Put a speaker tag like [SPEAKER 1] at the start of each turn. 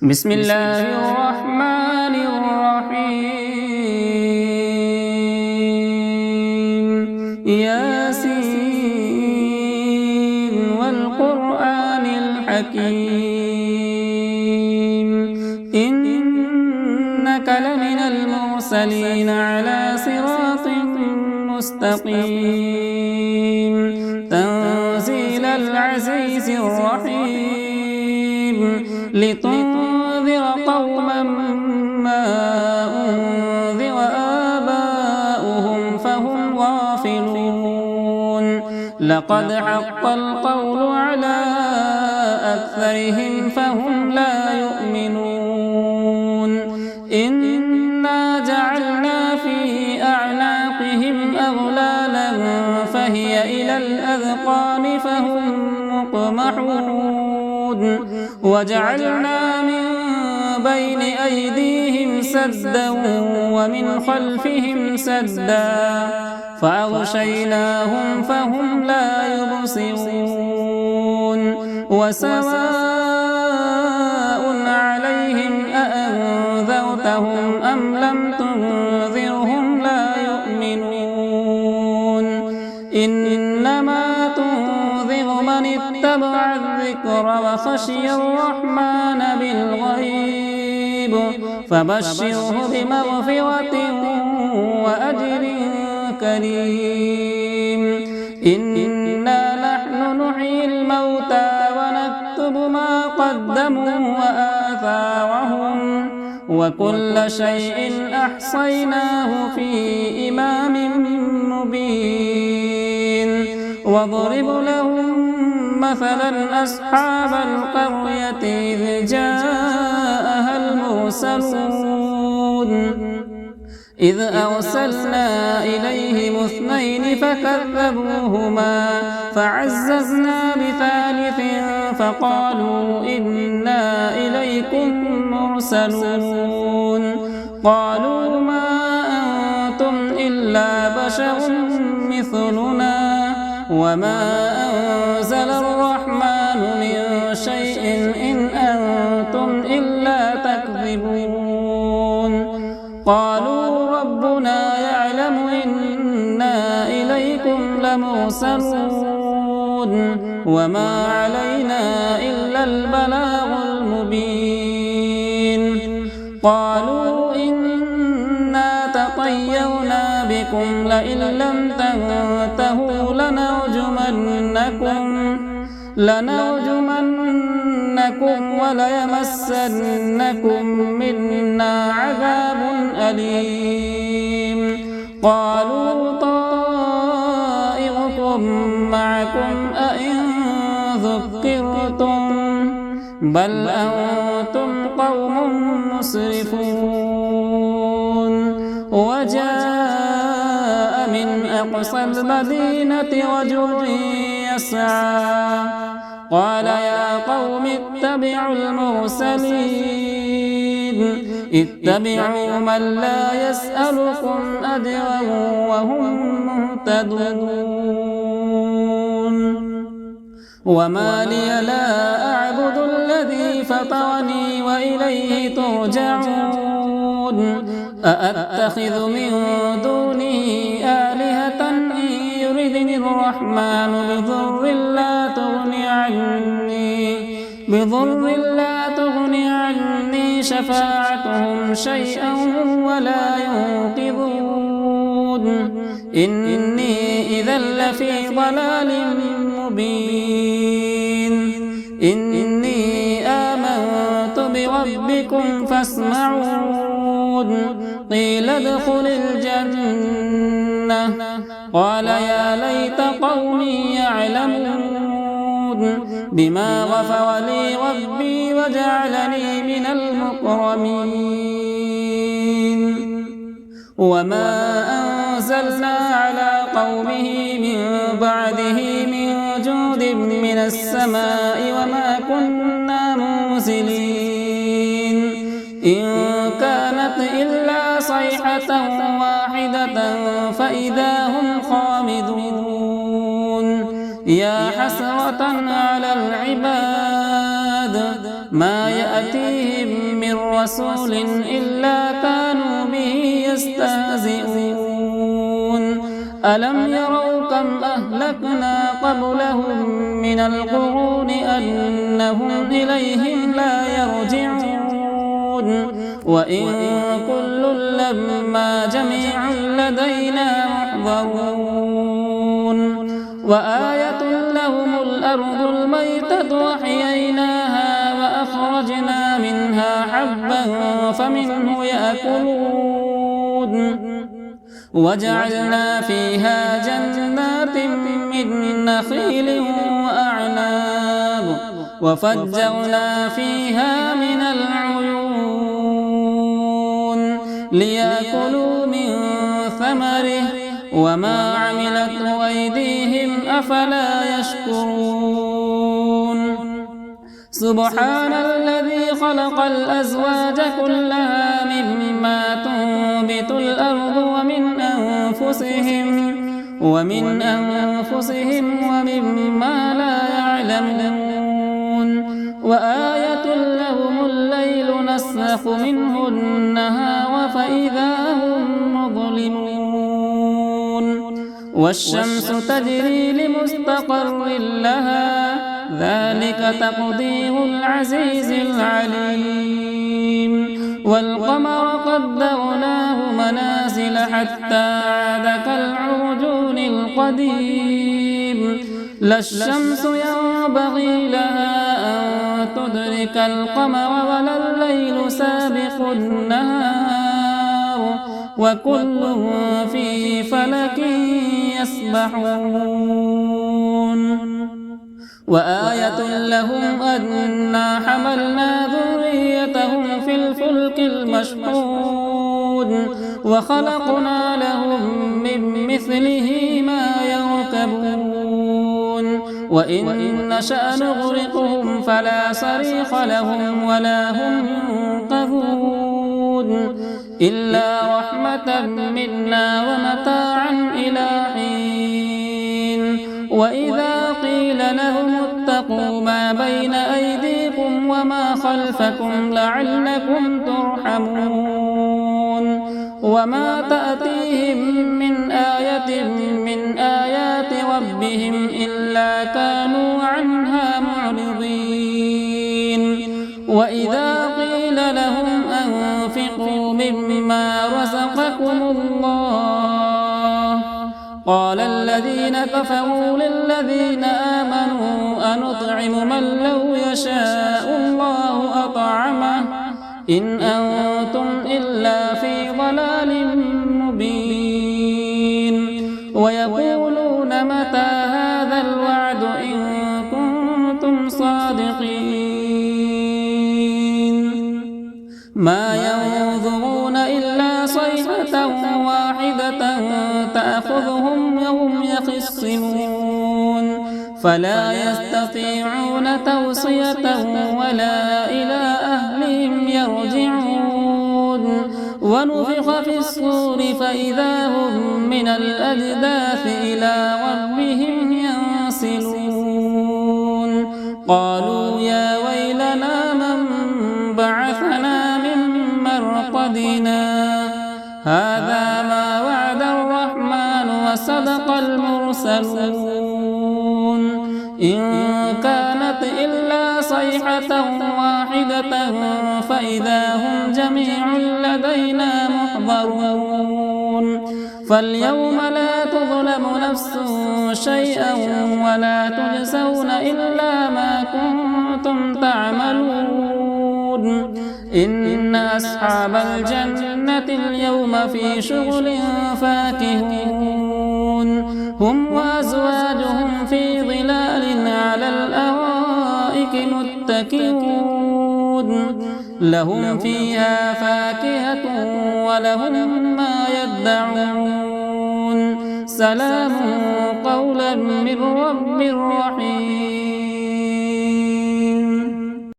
[SPEAKER 1] بسم الله الرحمن الرحيم ياسين والقرآن الحكيم إنك لمن المرسلين على صراط مستقيم تنزيل العزيز الرحيم لتنذر قوما ما أنذر آباؤهم فهم غافلون لقد حق القول على أكثرهم فهم لا يؤمنون إنا جعلنا في أعناقهم أغلالا فهي إلى الأذقان فهم مقمحون وجعلنا من بين أيديهم سدا ومن خلفهم سدا فأغشيناهم فهم لا يبصرون وسواء عليهم أأنذرتهم أم لم تنذرهم لا يؤمنون إنما تنذر من اتبع الذكر وخشي الرحمن بالغيب فبشره بمغفرة وأجر كريم إنا نحن نحيي الموتى ونكتب ما قدموا وآثارهم وكل شيء أحصيناه في إمام مبين واضرب لهم مثلا أصحاب القرية إذ جاءها المرسلون إذ أرسلنا إليهم اثنين فكذبوهما فعززنا بثالث فقالوا إنا إليكم مرسلون قالوا ما أنتم إلا بشر مثلنا وما أنزل الرحمن من شيء إن أنتم إلا تكذبون قالوا ربنا يعلم إنا إليكم لمرسلون وما علينا إلا البلاغ المبين قالوا إنا تطيرنا بكم لئن لم تنتهوا لنرجمنكم وليمسنكم منا عذاب أليم قالوا طائركم معكم أئن ذكرتم بل أنتم قوم مسرفون وجاء من أقصى المدينة رجل يسعى قال يا قوم اتبعوا المرسلين اتبعوا من لا يسألكم أجرا وهم مهتدون وما لي لا أعبد الذي فطرني وإليه ترجعون أأتخذ من دونه آلهة إن يردني الرحمن بضر لا تغني عني شفاعتهم شيئا ولا ينقذون إني إذا لفي ضلال مبين إني آمنت بربكم فاسمعون قيل ادخل الجنة قال يا ليت قومي يعلمون بما غفر لي ربي وجعلني من المكرمين وما أنزلنا على قومه من بعده من جود من السماء وما كنا منزلين إن كانت إلا صيحة واحدة فإذا هم خامدون يا حسرة على العباد ما يأتيهم من رسول إلا كانوا به يستهزئون ألم يروا كم أهلكنا قبلهم من القرون أنهم إليهم لا يرجعون وإن كل لما جميع لدينا محضرون وآية لهم الأرض الميتة وأحييناها وأخرجنا منها حبا فمنه يأكلون وجعلنا فيها جنات من نخيل وأعناب وفجرنا فيها من العيون ليأكلوا من ثمره وما عملته أيديهم أفلا يشكرون سبحان الذي خلق الأزواج كلها مما تنبت الأرض ومن أنفسهم ومما لا يعلمون وآية لهم الليل نسلخ منه النهار فإذا هم مظلمون والشمس تجري لمستقر لها ذلك تقدير العزيز العليم والقمر قدرناه منازل حتى عاد كالعرجون القديم لا الشمس ينبغي لها أن تدرك القمر ولا الليل سابق النهار وكل في فلك يسبحون وآية لهم أنا حملنا ذريتهم في الفلك المشحون وخلقنا لهم من مثله ما يركبون وإن نشأ نغرقهم فلا صريخ لهم ولا هم ينقذون إلا رحمة منا ومتاعا إلى حين وإذا قيل لهم اتقوا ما بين أيديكم وما خلفكم لعلكم ترحمون وما تأتيهم من آية من آيات ربهم إلا كانوا عنها معرضين وإذا قيل لهم أنفقوا مما رزقكم الله قال الذين كفروا للذين آمنوا أنطعم من لو يشاء الله أطعمه إن أنتم إلا في ضلال مبين ويقولون متى هذا الوعد إن كنتم صادقين ما ينظرون إلا صيحة واحدة تأخذهم وهم يخصمون فلا يستطيعون توصية ولا إلى أهلهم يرجعون ونفخ في الصور فإذا هم من الأجداث إلى ربهم ينسلون قالوا يا ويلنا من بعثنا من مرقدنا هذا ما وعد الرحمن وصدق المرسلون إن كانت إلا صيحة واحدة فإذا هم جميع لدينا محضرون فاليوم لا تظلم نفس شيئا ولا تجزون إلا ما كنتم تعملون إن أصحاب الجنة اليوم في شغل فاكهون هم وأزواجهم في ظلال على الأرائك متكئون لهم فيها فاكهة ولهم ما يدعون سلام قولا من رب رحيم